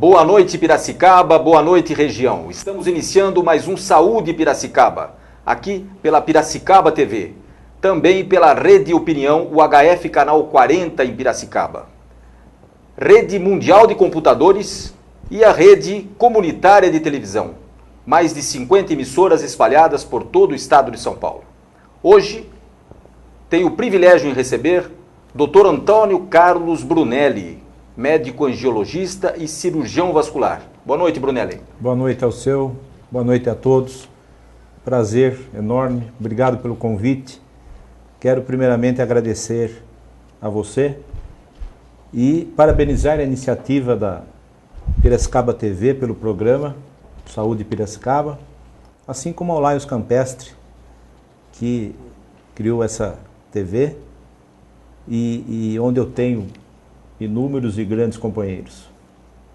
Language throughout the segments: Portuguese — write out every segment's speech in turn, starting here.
Boa noite, Piracicaba, boa noite, região. Estamos iniciando mais um Saúde Piracicaba, aqui pela Piracicaba TV, também pela Rede Opinião, o HF Canal 40 em Piracicaba, Rede Mundial de Computadores e a Rede Comunitária de Televisão, mais de 50 emissoras espalhadas por todo o estado de São Paulo. Hoje, tenho o privilégio em receber Dr. Antônio Carlos Brunelli, médico angiologista e cirurgião vascular. Boa noite, Brunelli. Boa noite ao seu, boa noite a todos. Prazer enorme, obrigado pelo convite. Quero primeiramente agradecer a você e parabenizar a iniciativa da Piracicaba TV pelo programa Saúde Piracicaba, assim como ao Lions Campestre, que criou essa TV e onde eu tenho inúmeros e grandes companheiros.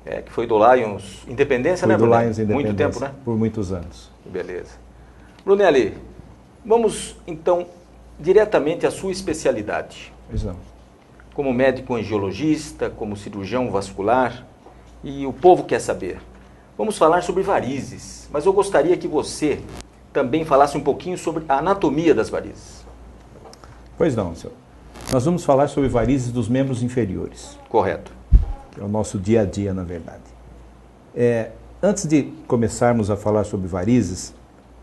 Que foi do Lions Independência, né, Brunelli? Lions Independência, muito tempo, né? Por muitos anos. Beleza. Brunelli, vamos então diretamente à sua especialidade. Pois não. Como médico angiologista, como cirurgião vascular, e o povo quer saber. Vamos falar sobre varizes, mas eu gostaria que você também falasse um pouquinho sobre a anatomia das varizes. Pois não, senhor. Nós vamos falar sobre varizes dos membros inferiores. Correto. Que é o nosso dia a dia, na verdade. Antes de começarmos a falar sobre varizes,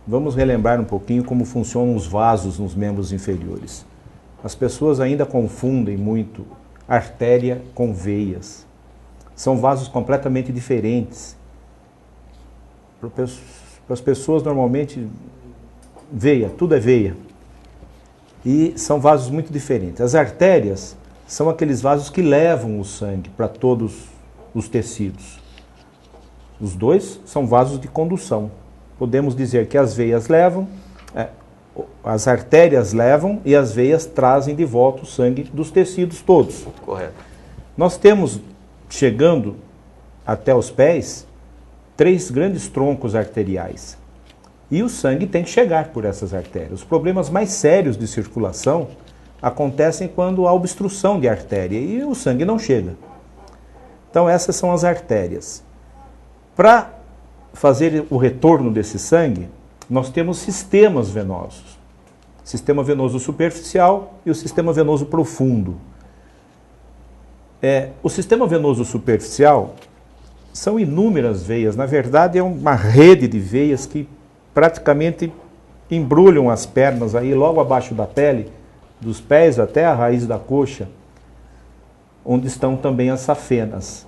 vamos relembrar um pouquinho como funcionam os vasos nos membros inferiores. As pessoas ainda confundem muito artéria com veias. São vasos completamente diferentes. Para as pessoas, normalmente, veia, tudo é veia. E são vasos muito diferentes. As artérias são aqueles vasos que levam o sangue para todos os tecidos. Os dois são vasos de condução. Podemos dizer que as veias levam, as artérias levam e as veias trazem de volta o sangue dos tecidos todos. Correto. Nós temos, chegando até os pés, 3 grandes troncos arteriais. E o sangue tem que chegar por essas artérias. Os problemas mais sérios de circulação acontecem quando há obstrução de artéria e o sangue não chega. Então essas são as artérias. Para fazer o retorno desse sangue, nós temos sistemas venosos. O sistema venoso superficial e o sistema venoso profundo. O sistema venoso superficial são inúmeras veias. Na verdade, é uma rede de veias que praticamente embrulham as pernas aí logo abaixo da pele, dos pés até a raiz da coxa, onde estão também as safenas.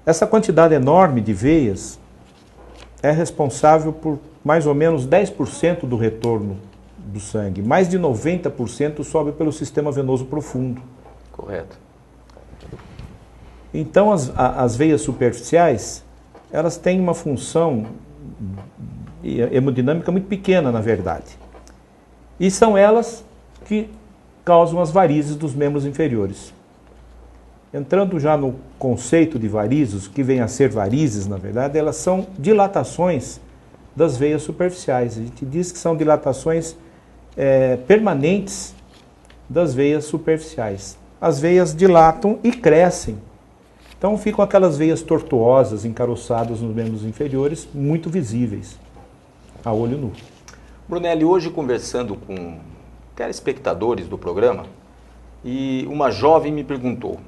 Essa quantidade enorme de veias é responsável por mais ou menos 10% do retorno do sangue. Mais de 90% sobe pelo sistema venoso profundo. Correto. Então as veias superficiais, elas têm uma função hemodinâmica muito pequena, na verdade. E são elas que causam as varizes dos membros inferiores. Entrando já no conceito de varizes, o que vem a ser varizes, na verdade, elas são dilatações das veias superficiais. A gente diz que são dilatações permanentes das veias superficiais. As veias dilatam e crescem. Então ficam aquelas veias tortuosas, encaroçadas nos membros inferiores, muito visíveis a olho nu. Brunelli, hoje conversando com telespectadores do programa, e uma jovem me perguntou: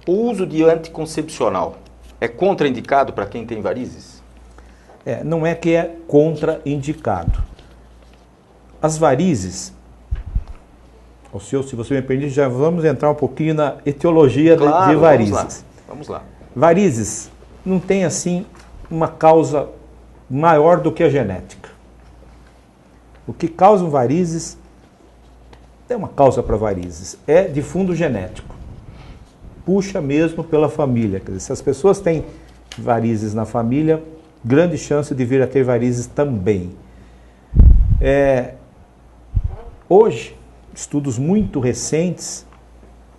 o uso de anticoncepcional é contraindicado para quem tem varizes? Não é que é contraindicado. As varizes, se você me permite, já vamos entrar um pouquinho na etiologia de varizes. Vamos lá. Varizes não tem assim uma causa maior do que a genética. O que causa varizes, tem uma causa para varizes, é de fundo genético. Puxa mesmo pela família. Quer dizer, se as pessoas têm varizes na família, grande chance de vir a ter varizes também. Hoje, estudos muito recentes,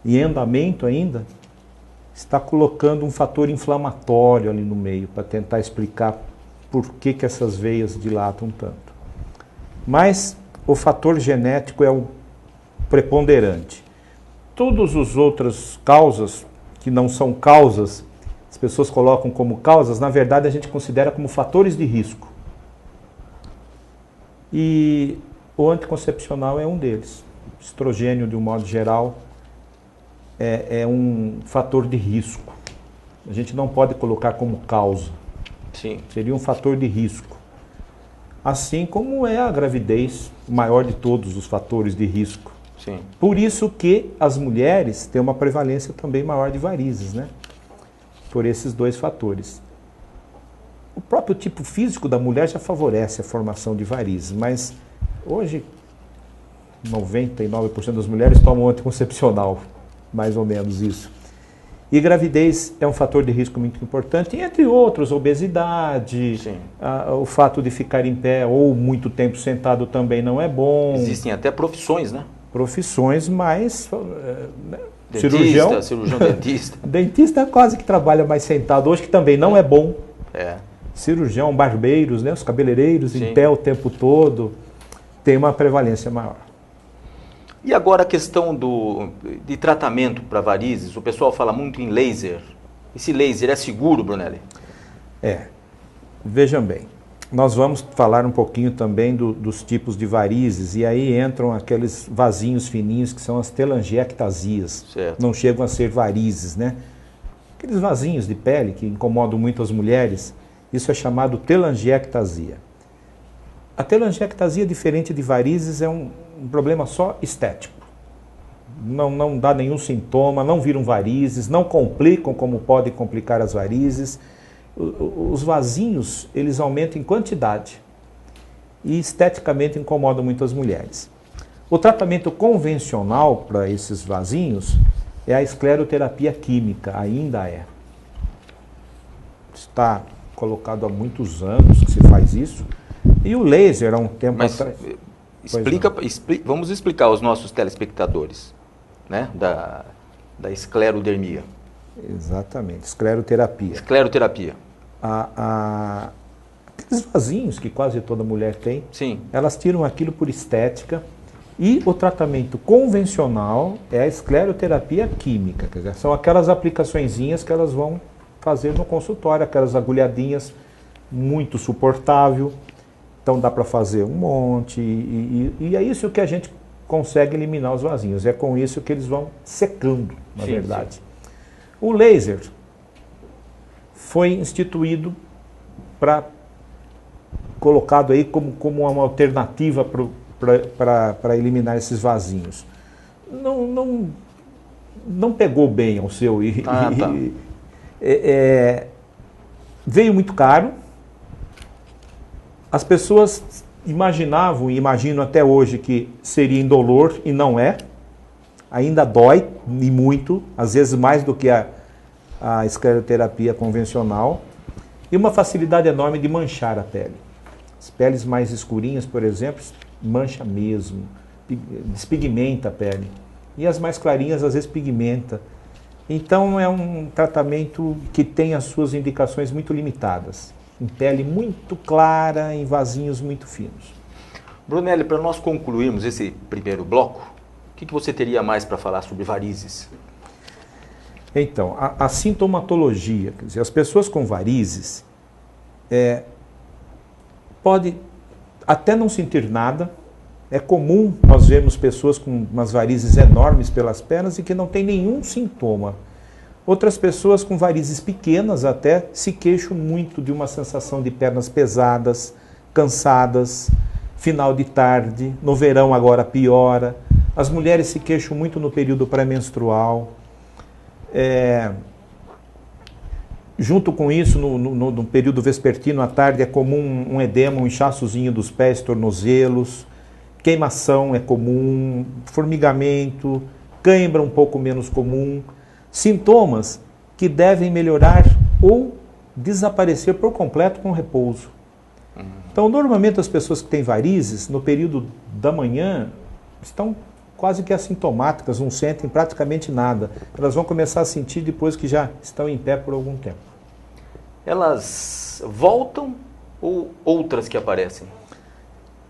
em andamento ainda, está colocando um fator inflamatório ali no meio, para tentar explicar por que essas veias dilatam tanto. Mas o fator genético é o preponderante. Todas as outras causas, que não são causas, as pessoas colocam como causas, na verdade a gente considera como fatores de risco. E o anticoncepcional é um deles. O estrogênio, de um modo geral, é um fator de risco. A gente não pode colocar como causa. Sim. Seria um fator de risco. Assim como é a gravidez, o maior de todos os fatores de risco. Sim. Por isso que as mulheres têm uma prevalência também maior de varizes, né? Por esses dois fatores. O próprio tipo físico da mulher já favorece a formação de varizes, mas hoje 99% das mulheres tomam anticoncepcional, mais ou menos isso. E gravidez é um fator de risco muito importante, entre outros, obesidade, o fato de ficar em pé ou muito tempo sentado também não é bom. Existem até profissões, né? Profissões, mas Dentista, cirurgião dentista. Dentista quase que trabalha mais sentado hoje, que também não é bom. É. Cirurgião, barbeiros, né? Os cabeleireiros Sim. em pé o tempo todo, tem uma prevalência maior. E agora a questão de tratamento para varizes, o pessoal fala muito em laser. Esse laser é seguro, Brunelli? Vejam bem, nós vamos falar um pouquinho também dos tipos de varizes, e aí entram aqueles vasinhos fininhos que são as telangiectasias. Certo. Não chegam a ser varizes, né? Aqueles vasinhos de pele que incomodam muito as mulheres, isso é chamado telangiectasia. A telangiectasia, diferente de varizes, é um problema só estético. Não dá nenhum sintoma, não viram varizes, não complicam como podem complicar as varizes. Os vasinhos, eles aumentam em quantidade e esteticamente incomodam muito as mulheres. O tratamento convencional para esses vasinhos é a escleroterapia química, ainda é. Está colocado há muitos anos que se faz isso. E o laser, há um tempo atrás... Vamos explicar aos nossos telespectadores, né, da esclerodermia. Exatamente, escleroterapia. Escleroterapia. Aqueles vasinhos que quase toda mulher tem, Sim. Elas tiram aquilo por estética, e o tratamento convencional é a escleroterapia química, quer dizer, são aquelas aplicaçõezinhas que elas vão fazer no consultório, aquelas agulhadinhas, muito suportável. Então dá para fazer um monte, e é isso que a gente consegue eliminar os vasinhos. É com isso que eles vão secando, na verdade. Sim. O laser foi instituído colocado aí como uma alternativa para eliminar esses vasinhos. Não pegou bem ao seu. Veio muito caro. As pessoas imaginavam e imaginam até hoje que seria indolor, e não é. Ainda dói, e muito, às vezes mais do que a escleroterapia convencional. E uma facilidade enorme de manchar a pele. As peles mais escurinhas, por exemplo, mancha mesmo, despigmenta a pele. E as mais clarinhas, às vezes, pigmenta. Então é um tratamento que tem as suas indicações muito limitadas. Em pele muito clara, em vasinhos muito finos. Brunelli, para nós concluirmos esse primeiro bloco, o que você teria mais para falar sobre varizes? Então, a sintomatologia, quer dizer, as pessoas com varizes podem até não sentir nada. É comum nós vermos pessoas com umas varizes enormes pelas pernas e que não tem nenhum sintoma. Outras pessoas com varizes pequenas até se queixam muito de uma sensação de pernas pesadas, cansadas, final de tarde, no verão agora piora. As mulheres se queixam muito no período pré-menstrual. Junto com isso, no período vespertino à tarde é comum um edema, um inchaçozinho dos pés, tornozelos, queimação é comum, formigamento, cãibra um pouco menos comum. Sintomas que devem melhorar ou desaparecer por completo com repouso. Então, normalmente as pessoas que têm varizes, no período da manhã, estão quase que assintomáticas, não sentem praticamente nada. Elas vão começar a sentir depois que já estão em pé por algum tempo. Elas voltam ou outras que aparecem?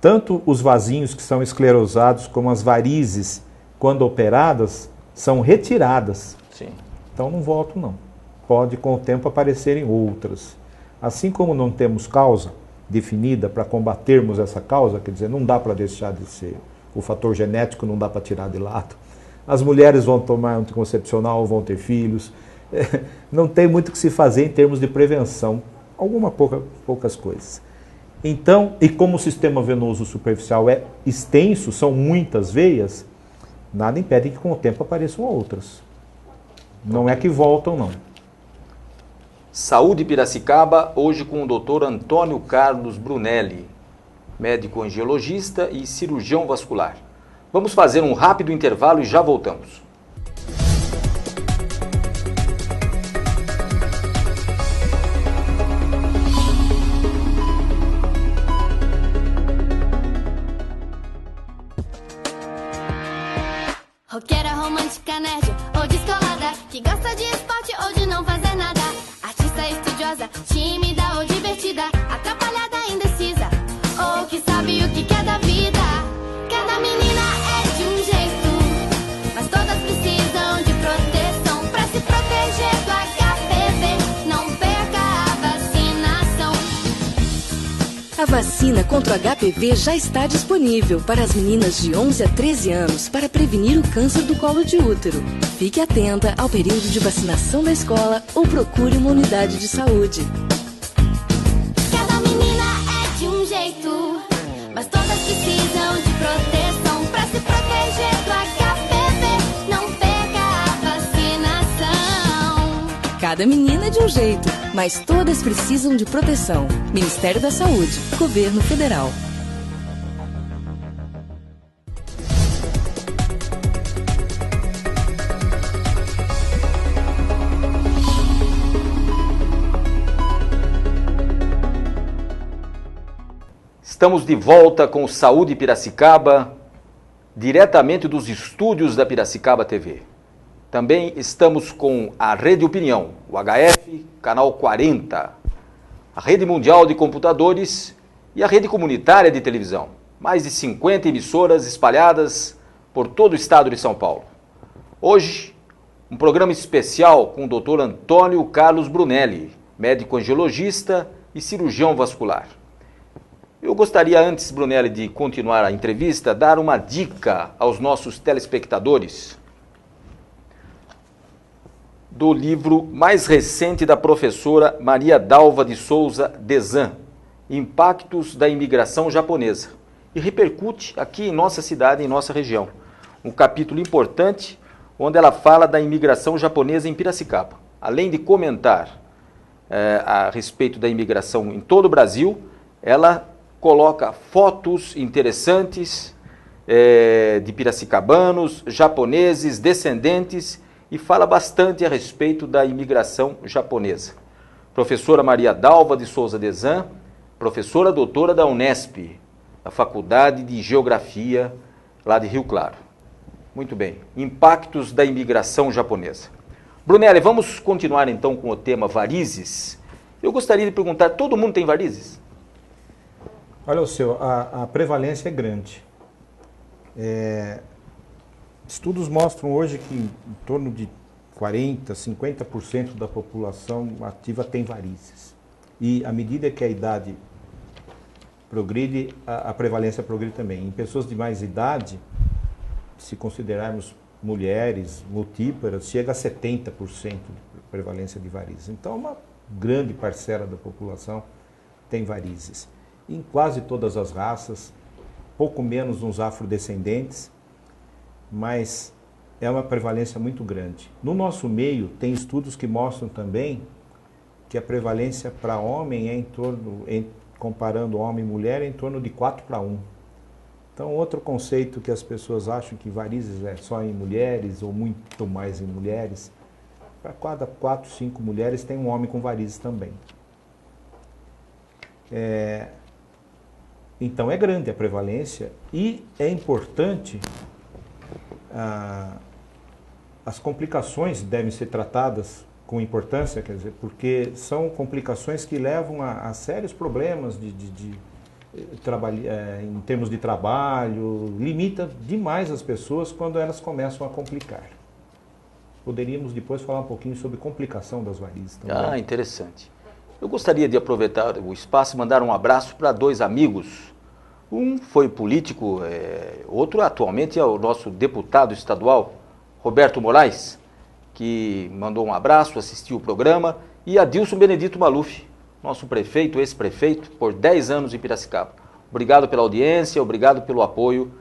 Tanto os vasinhos que são esclerosados como as varizes, quando operadas, são retiradas. Sim. Então não voltam não. pode com o tempo aparecerem outras. Assim como não temos causa definida para combatermos essa causa, quer dizer, não dá para deixar de ser, o fator genético não dá para tirar de lado. As mulheres vão tomar anticoncepcional, vão ter filhos, não tem muito o que se fazer em termos de prevenção, poucas coisas. Então, e como o sistema venoso superficial é extenso, são muitas veias, nada impede que com o tempo apareçam outras. Não é que voltam, não. Saúde Piracicaba, hoje com o Dr. Antônio Carlos Brunelli, médico angiologista e cirurgião vascular. Vamos fazer um rápido intervalo e já voltamos. Roqueira, romântica, nerd ou descolada, que gosta de esporte ou de não fazer nada. Artista estudiosa, tímida ou divertida, atrapalhada, indecisa, ou que sabe o que quer da vida. Cada menina é de um jeito, mas todas precisam de proteção pra se proteger do HPV. Não perca a vacinação. A vacina contra o HPV já está disponível para as meninas de 11 a 13 anos para prevenir o câncer do colo de útero. Fique atenta ao período de vacinação da escola ou procure uma unidade de saúde. Cada menina é de um jeito, mas todas precisam de proteção pra se proteger do HPV. Não perca a vacinação. Cada menina é de um jeito, mas todas precisam de proteção. Ministério da Saúde, Governo Federal. Estamos de volta com o Saúde Piracicaba, diretamente dos estúdios da Piracicaba TV. Também estamos com a Rede Opinião, o HF, Canal 40, a Rede Mundial de Computadores e a Rede Comunitária de Televisão. Mais de 50 emissoras espalhadas por todo o estado de São Paulo. Hoje, um programa especial com o Dr. Antônio Carlos Brunelli, médico angiologista e cirurgião vascular. Eu gostaria, antes, Brunelli, de continuar a entrevista, dar uma dica aos nossos telespectadores do livro mais recente da professora Maria Dalva de Souza Desan, Impactos da Imigração Japonesa, e repercute aqui em nossa cidade, em nossa região. Um capítulo importante, onde ela fala da imigração japonesa em Piracicaba. Além de comentar a respeito da imigração em todo o Brasil, ela coloca fotos interessantes de piracicabanos, japoneses, descendentes, e fala bastante a respeito da imigração japonesa. Professora Maria Dalva de Souza Desan, professora doutora da Unesp, da Faculdade de Geografia, lá de Rio Claro. Muito bem, impactos da imigração japonesa. Brunelli, vamos continuar então com o tema varizes. Eu gostaria de perguntar, todo mundo tem varizes? Olha, a prevalência é grande. Estudos mostram hoje que em torno de 40%, 50% da população ativa tem varizes. E à medida que a idade progride, a prevalência progride também. Em pessoas de mais idade, se considerarmos mulheres multíparas, chega a 70% de prevalência de varizes. Então, uma grande parcela da população tem varizes. Em quase todas as raças, pouco menos nos afrodescendentes, mas é uma prevalência muito grande. No nosso meio, tem estudos que mostram também que a prevalência para homem é em torno, comparando homem e mulher, é em torno de 4:1. Então, outro conceito que as pessoas acham que varizes é só em mulheres ou muito mais em mulheres, para cada 4, 5 mulheres tem um homem com varizes também. Então é grande a prevalência e é importante, as complicações devem ser tratadas com importância, quer dizer, porque são complicações que levam a sérios problemas em termos de trabalho, limita demais as pessoas quando elas começam a complicar. poderíamos depois falar um pouquinho sobre complicação das varizes também. Ah, interessante. Eu gostaria de aproveitar o espaço e mandar um abraço para dois amigos. Um foi político, outro atualmente é o nosso deputado estadual, Roberto Moraes, que mandou um abraço, assistiu o programa, e Adilson Benedito Maluf, nosso prefeito, ex-prefeito, por 10 anos em Piracicaba. Obrigado pela audiência, obrigado pelo apoio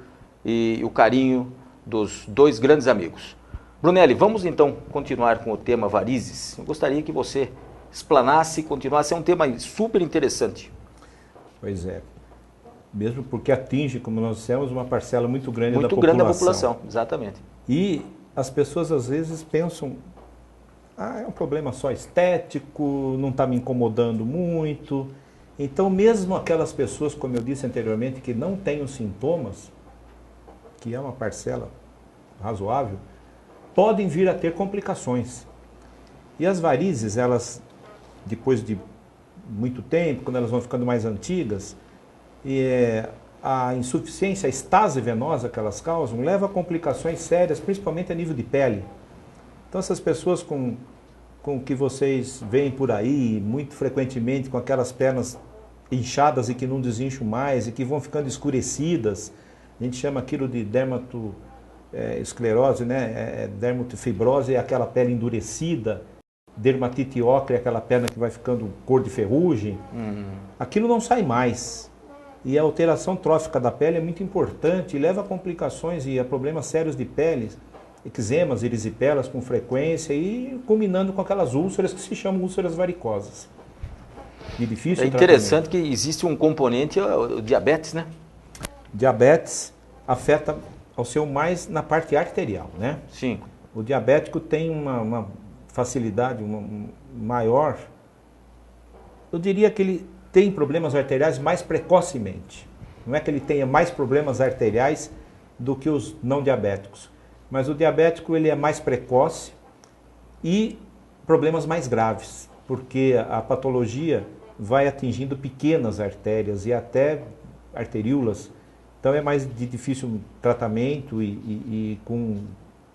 e o carinho dos dois grandes amigos. Brunelli, vamos então continuar com o tema varizes. Eu gostaria que você explanasse e continuasse, é um tema super interessante. Pois é, mesmo porque atinge, como nós dissemos, uma parcela muito grande da população. Muito grande da população, exatamente. E as pessoas às vezes pensam, é um problema só estético, não está me incomodando muito. Então mesmo aquelas pessoas, como eu disse anteriormente, que não têm os sintomas, que é uma parcela razoável, podem vir a ter complicações. E as varizes, elas, depois de muito tempo, quando elas vão ficando mais antigas, a insuficiência, a estase venosa que elas causam, leva a complicações sérias, principalmente a nível de pele. Então essas pessoas com que vocês veem por aí, muito frequentemente, com aquelas pernas inchadas e que não desincham mais, e que vão ficando escurecidas, a gente chama aquilo de dermatoesclerose, né? Dermatofibrose é aquela pele endurecida, dermatite ocre é aquela perna que vai ficando cor de ferrugem. Aquilo não sai mais. E a alteração trófica da pele é muito importante e leva a complicações e a problemas sérios de pele, eczemas, erisipelas com frequência e culminando com aquelas úlceras que se chamam úlceras varicosas. De difícil É interessante que existe um componente, o diabetes, né? Diabetes afeta ao seu mais na parte arterial, né? Sim. O diabético tem uma facilidade maior. Eu diria que ele tem problemas arteriais mais precocemente. Não é que ele tenha mais problemas arteriais do que os não diabéticos. Mas o diabético ele é mais precoce e problemas mais graves, porque a patologia vai atingindo pequenas artérias e até arteríolas. Então é mais de difícil tratamento e com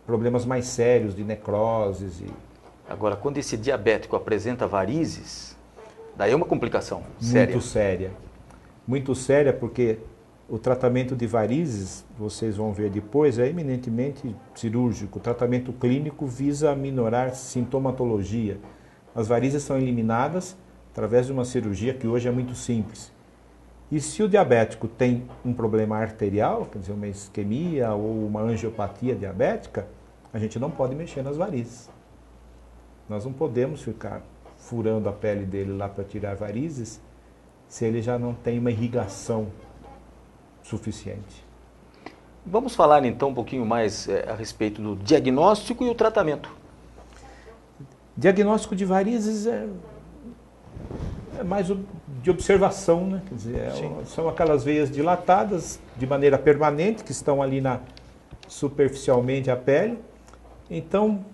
problemas mais sérios de necroses. Agora, quando esse diabético apresenta varizes, daí é uma complicação séria. Muito séria. Muito séria porque o tratamento de varizes, vocês vão ver depois, é eminentemente cirúrgico. O tratamento clínico visa minorar sintomatologia. As varizes são eliminadas através de uma cirurgia que hoje é muito simples. E se o diabético tem um problema arterial, quer dizer, uma isquemia ou uma angiopatia diabética, a gente não pode mexer nas varizes. Nós não podemos ficar furando a pele dele lá para tirar varizes se ele já não tem uma irrigação suficiente. Vamos falar então um pouquinho mais a respeito do diagnóstico e o tratamento. Diagnóstico de varizes é mais de observação, né? Quer dizer, são aquelas veias dilatadas de maneira permanente que estão ali superficialmente a pele. Então,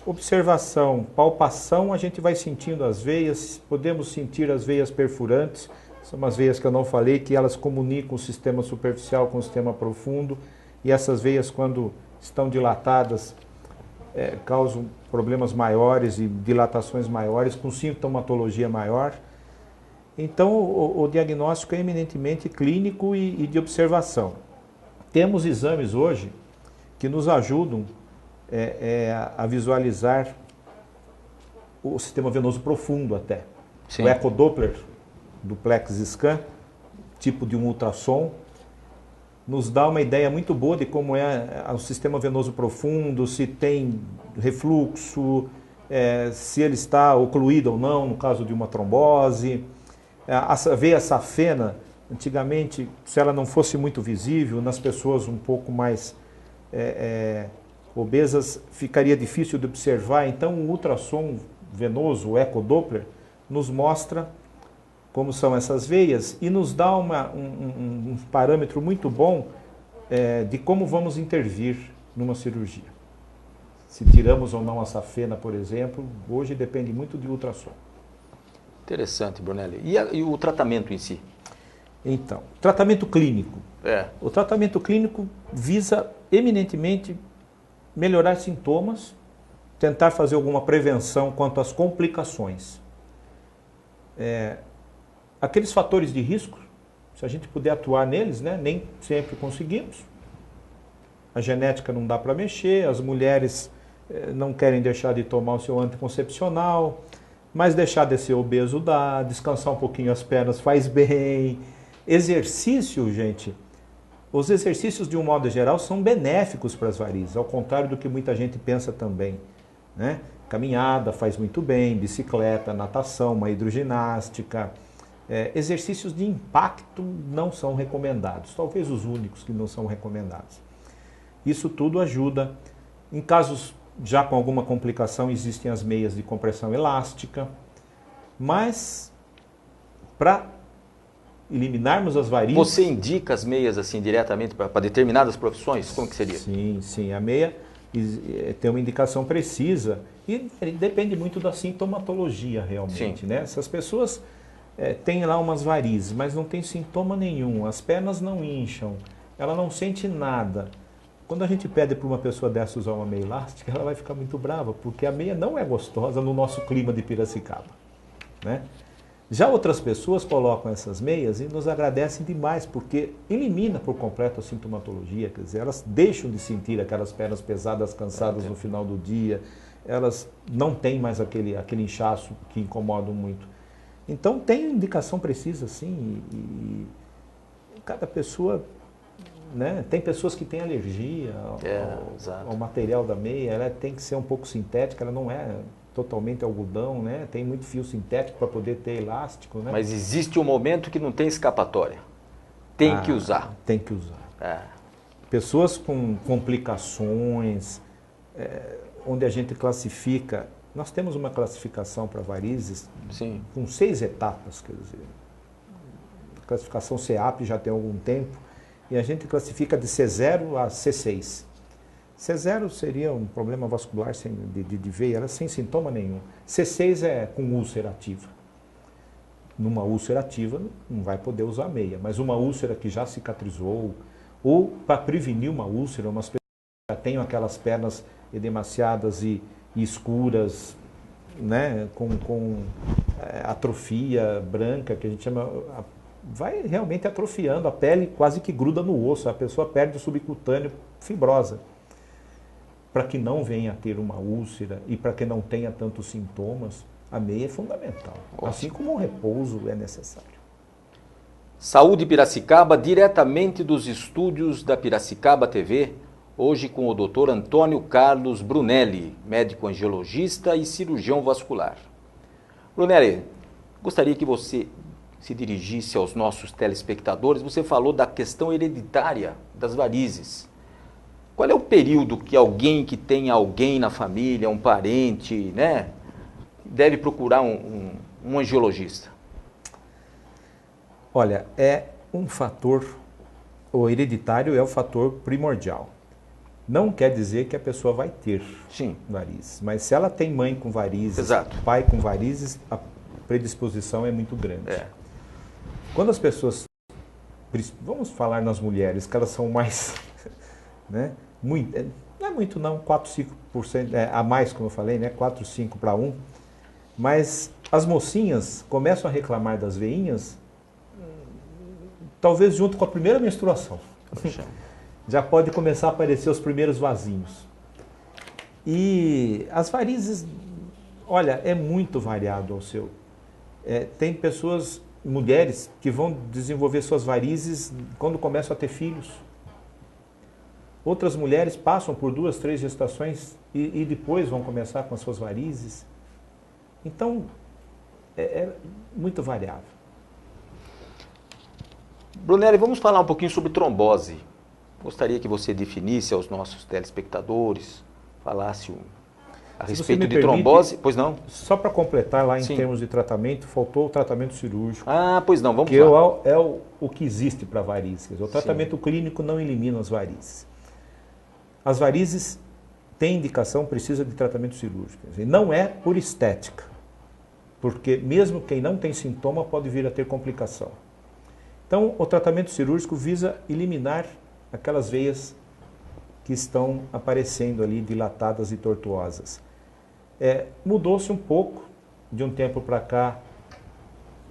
observação, palpação, a gente vai sentindo as veias, podemos sentir as veias perfurantes, são umas veias que eu não falei, que elas comunicam o sistema superficial com o sistema profundo, e essas veias, quando estão dilatadas, causam problemas maiores e dilatações maiores, com sintomatologia maior. Então, o diagnóstico é eminentemente clínico e de observação. Temos exames hoje que nos ajudam a visualizar o sistema venoso profundo até. Sim. O ecodoppler, duplex scan, tipo de um ultrassom, nos dá uma ideia muito boa de como é o sistema venoso profundo, se tem refluxo, se ele está ocluído ou não, no caso de uma trombose. A veia safena, antigamente, se ela não fosse muito visível, nas pessoas um pouco mais obesas, ficaria difícil de observar. Então, o ultrassom venoso, o ecodoppler, nos mostra como são essas veias e nos dá um parâmetro muito bom de como vamos intervir numa cirurgia. Se tiramos ou não a safena, por exemplo, hoje depende muito de ultrassom. Interessante, Brunelli. E o tratamento em si? Então, tratamento clínico. O tratamento clínico visa eminentemente melhorar sintomas tentar fazer alguma prevenção quanto às complicações. Aqueles fatores de risco, se a gente puder atuar neles, né, nem sempre conseguimos. A genética não dá para mexer, as mulheres não querem deixar de tomar o seu anticoncepcional, mas deixar de ser obeso dá, descansar um pouquinho as pernas faz bem. Exercício, gente, os exercícios de um modo geral são benéficos para as varizes, ao contrário do que muita gente pensa também, né? Caminhada faz muito bem, bicicleta, natação, uma hidroginástica. Exercícios de impacto não são recomendados, talvez os únicos que não são recomendados. Isso tudo ajuda. Em casos já com alguma complicação, existem as meias de compressão elástica, mas para eliminarmos as varizes... Você indica as meias assim diretamente para determinadas profissões? Como que seria? Sim, sim. A meia tem uma indicação precisa e depende muito da sintomatologia realmente, né? Essas pessoas têm lá umas varizes, mas não tem sintoma nenhum, as pernas não incham, ela não sente nada. Quando a gente pede para uma pessoa dessa usar uma meia elástica, ela vai ficar muito brava, porque a meia não é gostosa no nosso clima de Piracicaba, né? Já outras pessoas colocam essas meias e nos agradecem demais, porque elimina por completo a sintomatologia, quer dizer, elas deixam de sentir aquelas pernas pesadas, cansadas no final do dia, elas não têm mais aquele inchaço que incomoda muito. Então tem indicação precisa sim, e cada pessoa, né, tem pessoas que têm alergia ao material da meia, ela tem que ser um pouco sintética, ela não é totalmente algodão, né? Tem muito fio sintético para poder ter elástico, né? Mas existe um momento que não tem escapatória. Tem que usar. Tem que usar. Pessoas com complicações, onde a gente classifica, nós temos uma classificação para varizes com 6 etapas, quer dizer, a classificação CEAP já tem algum tempo, e a gente classifica de C0 a C6. C0 seria um problema vascular de veia, ela sem sintoma nenhum. C6 é com úlcera ativa. Numa úlcera ativa não vai poder usar meia, mas uma úlcera que já cicatrizou, ou para prevenir uma úlcera, umas pessoas que já têm aquelas pernas edemaciadas e escuras, né, com atrofia branca, que a gente chama... vai realmente atrofiando, a pele quase que gruda no osso, a pessoa perde o subcutâneo fibrosa. Para que não venha a ter uma úlcera e para que não tenha tantos sintomas, a meia é fundamental. Assim como o repouso é necessário. Saúde Piracicaba, diretamente dos estúdios da Piracicaba TV, hoje com o Dr. Antônio Carlos Brunelli, médico angiologista e cirurgião vascular. Brunelli, gostaria que você se dirigisse aos nossos telespectadores. Você falou da questão hereditária das varizes. Qual é o período que alguém que tem alguém na família, um parente, né, deve procurar um angiologista? Olha, é um fator, o hereditário é o fator primordial. Não quer dizer que a pessoa vai ter varizes, mas se ela tem mãe com varizes, pai com varizes, a predisposição é muito grande. Quando as pessoas, vamos falar nas mulheres, que elas são mais... né? Muito, não é muito não, 4, 5% a mais, como eu falei, né? 4, 5 para 1. Mas as mocinhas começam a reclamar das veinhas, talvez junto com a primeira menstruação. Já pode começar a aparecer os primeiros vasinhos. E as varizes, olha, é muito variado ao seu. Tem pessoas, mulheres, que vão desenvolver suas varizes quando começam a ter filhos. Outras mulheres passam por 2, 3 gestações e depois vão começar com as suas varizes. Então, é muito variável. Brunelli, vamos falar um pouquinho sobre trombose. Gostaria que você definisse aos nossos telespectadores, falasse a respeito de trombose. Pois não? Só para completar lá em termos de tratamento, faltou o tratamento cirúrgico. Pois não, vamos lá. Que é o que existe para varizes. O tratamento clínico não elimina as varizes. As varizes têm indicação, precisa de tratamento cirúrgico. Não é por estética, porque mesmo quem não tem sintoma pode vir a ter complicação. Então, o tratamento cirúrgico visa eliminar aquelas veias que estão aparecendo ali dilatadas e tortuosas. Mudou-se um pouco, de um tempo para cá,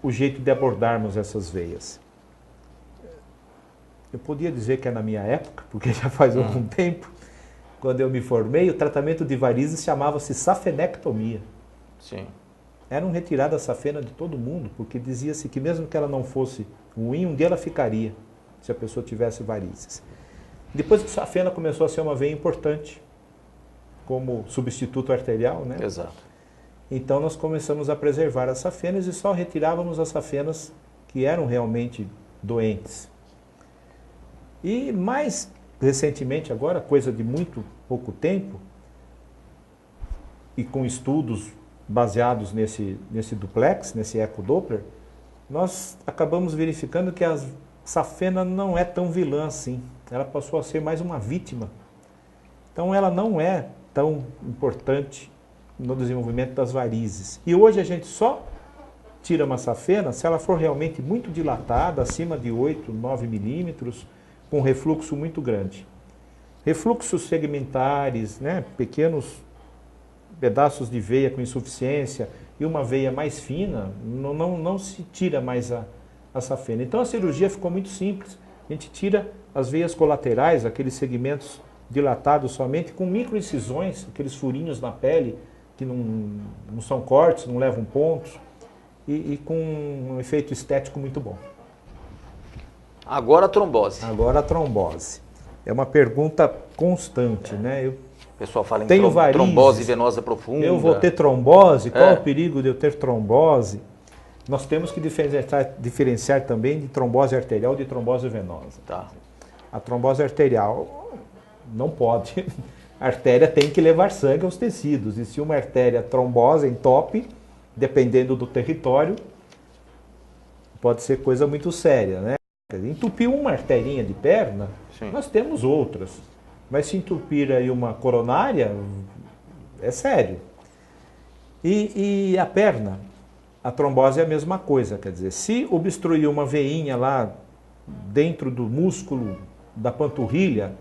o jeito de abordarmos essas veias. Eu podia dizer que é na minha época, porque já faz algum tempo, quando eu me formei, o tratamento de varizes chamava-se safenectomia. Sim. Eram retiradas a safena de todo mundo, porque dizia-se que mesmo que ela não fosse ruim, um dia ela ficaria, se a pessoa tivesse varizes. Depois a safena começou a ser uma veia importante, como substituto arterial, né? Exato. Então nós começamos a preservar as safenas e só retirávamos as safenas que eram realmente doentes. E mais recentemente agora, coisa de muito pouco tempo, e com estudos baseados nesse duplex, nesse ecodoppler, nós acabamos verificando que a safena não é tão vilã assim. Ela passou a ser mais uma vítima. Então ela não é tão importante no desenvolvimento das varizes. E hoje a gente só tira uma safena se ela for realmente muito dilatada, acima de 8, 9 milímetros, com refluxo muito grande. Refluxos segmentares, né, pequenos pedaços de veia com insuficiência e uma veia mais fina, não se tira mais a safena. Então a cirurgia ficou muito simples. A gente tira as veias colaterais, aqueles segmentos dilatados somente, com microincisões, aqueles furinhos na pele, que não são cortes, não levam pontos, e com um efeito estético muito bom. Agora a trombose. Agora a trombose. É uma pergunta constante, né? O pessoal fala em tenho varizes, trombose venosa profunda. Eu vou ter trombose? Qual o perigo de eu ter trombose? Nós temos que diferenciar também de trombose arterial e de trombose venosa. Tá. A trombose arterial não pode. A artéria tem que levar sangue aos tecidos. E se uma artéria trombose, entope, dependendo do território, pode ser coisa muito séria, né? Entupir uma arterinha de perna, sim, nós temos outras. Mas se entupir aí uma coronária, é sério. E a perna, a trombose é a mesma coisa. Quer dizer, se obstruir uma veinha lá dentro do músculo da panturrilha,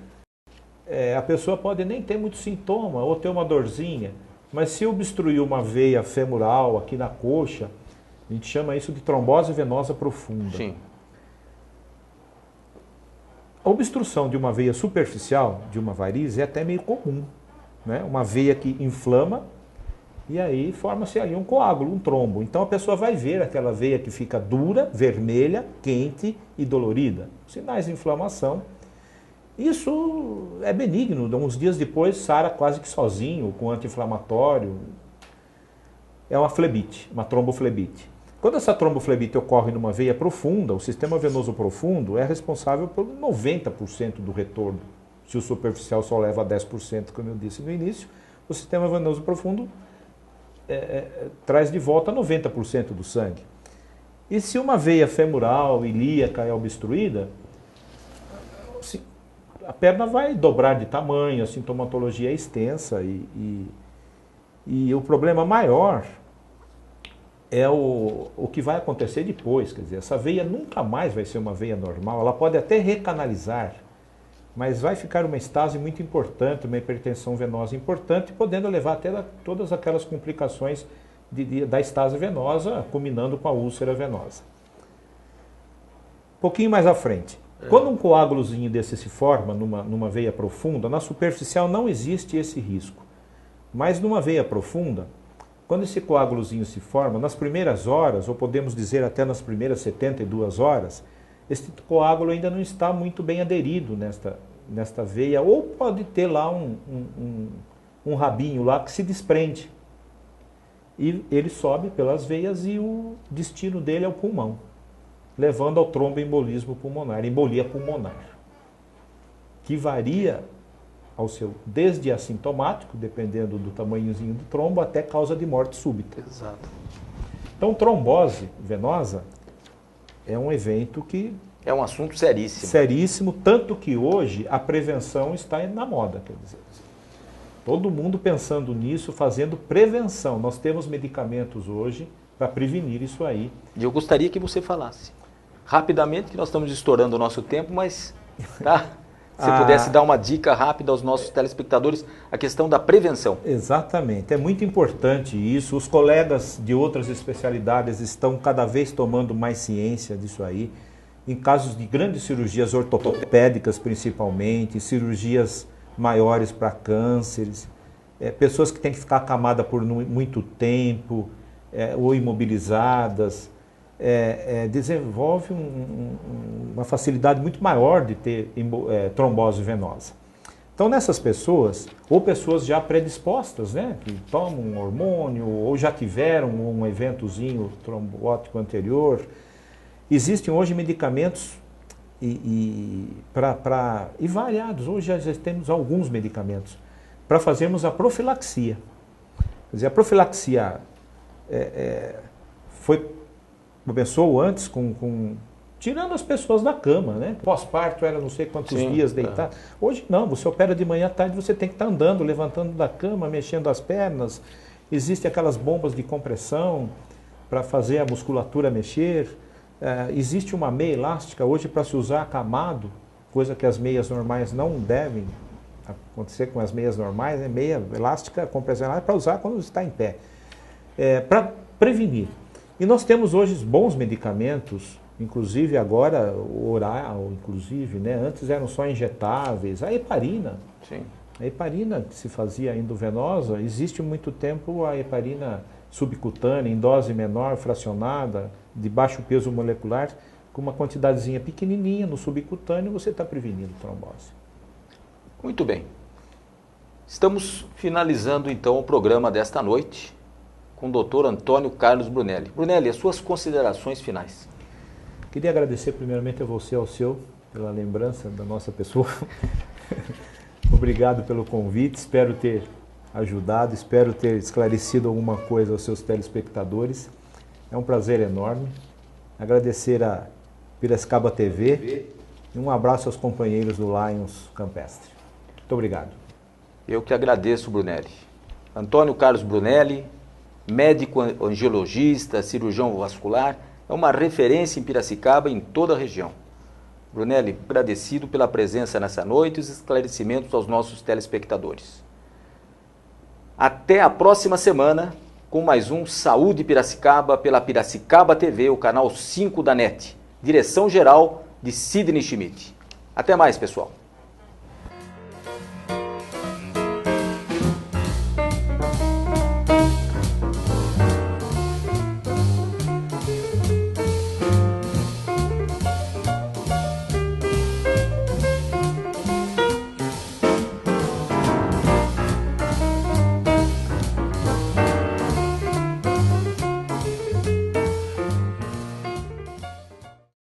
a pessoa pode nem ter muito sintoma ou ter uma dorzinha. Mas se obstruir uma veia femoral aqui na coxa, a gente chama isso de trombose venosa profunda. Sim. A obstrução de uma veia superficial, de uma varize, é até meio comum, né? Uma veia que inflama e aí forma-se ali um coágulo, um trombo. Então a pessoa vai ver aquela veia que fica dura, vermelha, quente e dolorida. Sinais de inflamação. Isso é benigno, uns dias depois sara quase que sozinho, com anti-inflamatório. É uma flebite, uma tromboflebite. Quando essa tromboflebite ocorre numa veia profunda, o sistema venoso profundo é responsável por 90% do retorno. Se o superficial só leva 10%, como eu disse no início, o sistema venoso profundo traz de volta 90% do sangue. E se uma veia femoral, ilíaca é obstruída, a perna vai dobrar de tamanho, a sintomatologia é extensa e o problema maior é o que vai acontecer depois. Quer dizer, essa veia nunca mais vai ser uma veia normal, ela pode até recanalizar, mas vai ficar uma estase muito importante, uma hipertensão venosa importante, podendo levar até todas aquelas complicações da estase venosa, culminando com a úlcera venosa. Um pouquinho mais à frente. Quando um coágulozinho desse se forma numa veia profunda, na superficial não existe esse risco. Mas numa veia profunda, quando esse coágulozinho se forma, nas primeiras horas, ou podemos dizer até nas primeiras 72 horas, esse coágulo ainda não está muito bem aderido nesta veia, ou pode ter lá um rabinho lá que se desprende. E ele sobe pelas veias e o destino dele é o pulmão, levando ao tromboembolismo pulmonar, embolia pulmonar, que varia desde assintomático, dependendo do tamanhozinho do trombo, até causa de morte súbita. Exato. Então, trombose venosa é um evento que... É um assunto seríssimo. Seríssimo, tanto que hoje a prevenção está na moda, quer dizer. Todo mundo pensando nisso, fazendo prevenção. Nós temos medicamentos hoje para prevenir isso aí. E eu gostaria que você falasse rapidamente, que nós estamos estourando o nosso tempo, mas tá... Se pudesse dar uma dica rápida aos nossos telespectadores, a questão da prevenção. Exatamente, é muito importante isso. Os colegas de outras especialidades estão cada vez tomando mais ciência disso aí. Em casos de grandes cirurgias ortopédicas, principalmente, cirurgias maiores para cânceres, pessoas que têm que ficar acamadas por muito tempo, ou imobilizadas, desenvolve uma facilidade muito maior de ter trombose venosa. Então, nessas pessoas, ou pessoas já predispostas, né, que tomam um hormônio, ou já tiveram um eventozinho trombótico anterior, existem hoje medicamentos e variados. Hoje já temos alguns medicamentos para fazermos a profilaxia. Quer dizer, a profilaxia começou antes tirando as pessoas da cama, né? Pós-parto era não sei quantos dias deitado. Hoje não, você opera de manhã à tarde, você tem que estar andando, levantando da cama, mexendo as pernas. Existem aquelas bombas de compressão para fazer a musculatura mexer. Existe uma meia elástica hoje para se usar acamado, coisa que as meias normais não devem acontecer com as meias normais, né? Meia elástica compressionada para usar quando está em pé, para prevenir. E nós temos hoje bons medicamentos, inclusive agora oral, inclusive, né? Antes eram só injetáveis. A heparina, a heparina que se fazia endovenosa, existe há muito tempo a heparina subcutânea, em dose menor, fracionada, de baixo peso molecular, com uma quantidadezinha pequenininha no subcutâneo, você está prevenindo trombose. Muito bem. Estamos finalizando então o programa desta noite com o Dr. Antônio Carlos Brunelli. Brunelli, as suas considerações finais. Queria agradecer primeiramente a você, ao seu, pela lembrança da nossa pessoa. Obrigado pelo convite, espero ter ajudado, espero ter esclarecido alguma coisa aos seus telespectadores. É um prazer enorme. Agradecer a Piracicaba TV e um abraço aos companheiros do Lions Campestre. Muito obrigado. Eu que agradeço, Brunelli. Antônio Carlos Brunelli, médico angiologista, cirurgião vascular, é uma referência em Piracicaba e em toda a região. Brunelli, agradecido pela presença nessa noite e os esclarecimentos aos nossos telespectadores. Até a próxima semana com mais um Saúde Piracicaba pela Piracicaba TV, o canal 5 da NET. Direção-geral de Sidney Schmidt. Até mais, pessoal.